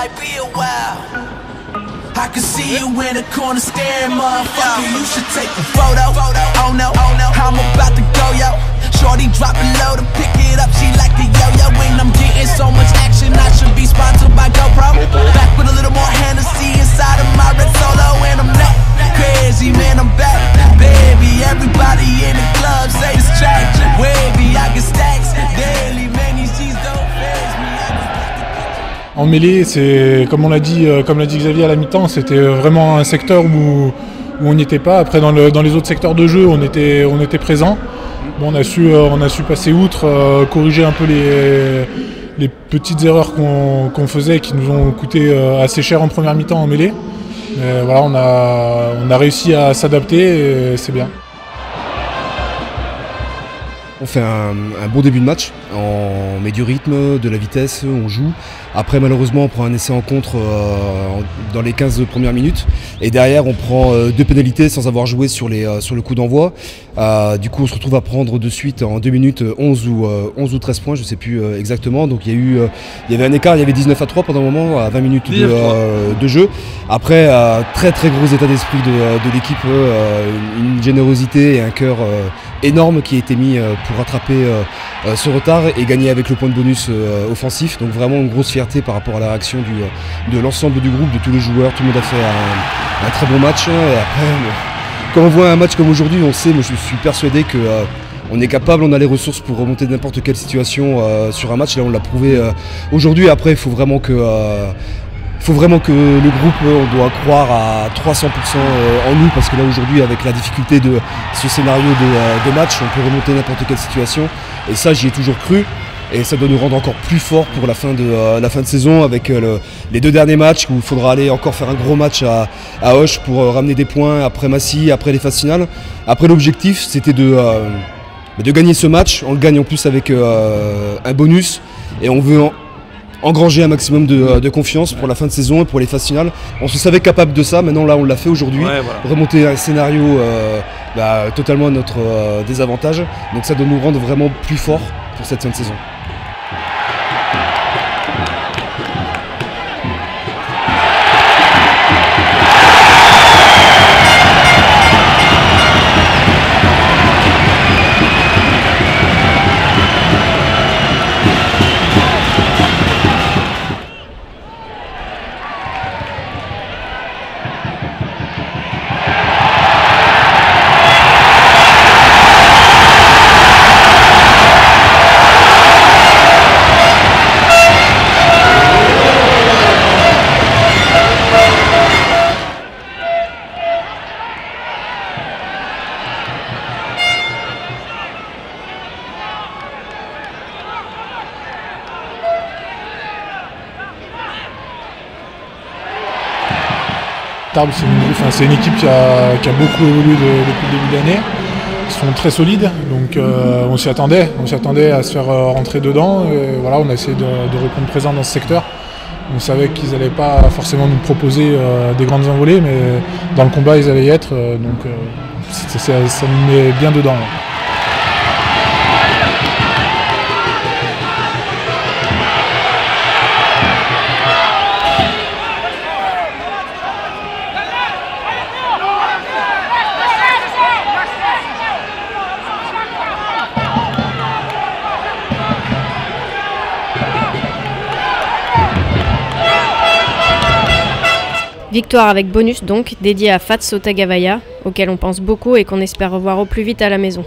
might be a while. I can see you in the corner staring, motherfucker. You should take a photo. Oh no, I'm about to go, yo. Shorty drop it low to pick it up. She like a yo-yo. When I'm getting so much action, I should be sponsored by GoPro. Back with a little more Hennessy inside of my red Solo, and I'm not crazy, man. I'm back, baby. Everybody in the club say this track wavy. I get stacks daily, man. These G's don't faze me. En mêlée, c'est comme l'a dit Xavier à la mi-temps, c'était vraiment un secteur où on n'y était pas. Après, dans les autres secteurs de jeu, on était présent. Bon, on a su passer outre, corriger un peu les petites erreurs qu'on faisait, qui nous ont coûté assez cher en première mi-temps en mêlée. Mais voilà, on a réussi à s'adapter et c'est bien. On fait un bon début de match, on met du rythme, de la vitesse, on joue. Après malheureusement on prend un essai en contre dans les 15 premières minutes. Et derrière on prend 2 pénalités sans avoir joué sur le coup d'envoi. Du coup on se retrouve à prendre de suite en 2 minutes 11 ou 13 points, je ne sais plus exactement. Donc il y avait un écart, il y avait 19-3 pendant un moment, à 20 minutes de jeu. Après très gros état d'esprit de l'équipe, une générosité et un cœur énorme qui a été mis pour rattraper ce retard et gagner avec le point de bonus offensif. Donc vraiment une grosse fierté par rapport à la réaction de l'ensemble du groupe, de tous les joueurs. Tout le monde a fait un très bon match. Et après, quand on voit un match comme aujourd'hui, on sait, moi je suis persuadé que on est capable, on a les ressources pour remonter n'importe quelle situation sur un match. Là on l'a prouvé aujourd'hui. Après il faut vraiment que le groupe, on doit croire à 300% en nous, parce que là aujourd'hui avec la difficulté de ce scénario de match, on peut remonter n'importe quelle situation, et ça j'y ai toujours cru, et ça doit nous rendre encore plus forts pour la fin de saison, avec les 2 derniers matchs où il faudra aller encore faire un gros match à Auch pour ramener des points après Massy, après les phases finales. Après l'objectif c'était de gagner ce match, on le gagne en plus avec un bonus, et on veut engranger un maximum de confiance pour la fin de saison et pour les phases finales. On se savait capable de ça, maintenant là on l'a fait aujourd'hui, ouais, voilà. Remonter un scénario totalement à notre désavantage, donc ça doit nous rendre vraiment plus forts pour cette fin de saison. Tarbes, c'est une équipe qui a beaucoup évolué depuis le début de l'année. Ils sont très solides, donc on s'y attendait à se faire rentrer dedans. Et voilà, on a essayé de répondre présent dans ce secteur. On savait qu'ils n'allaient pas forcément nous proposer des grandes envolées, mais dans le combat ils allaient y être, donc ça nous met bien dedans. Là. Victoire avec bonus donc, dédiée à Fats Otagavaya, auquel on pense beaucoup et qu'on espère revoir au plus vite à la maison.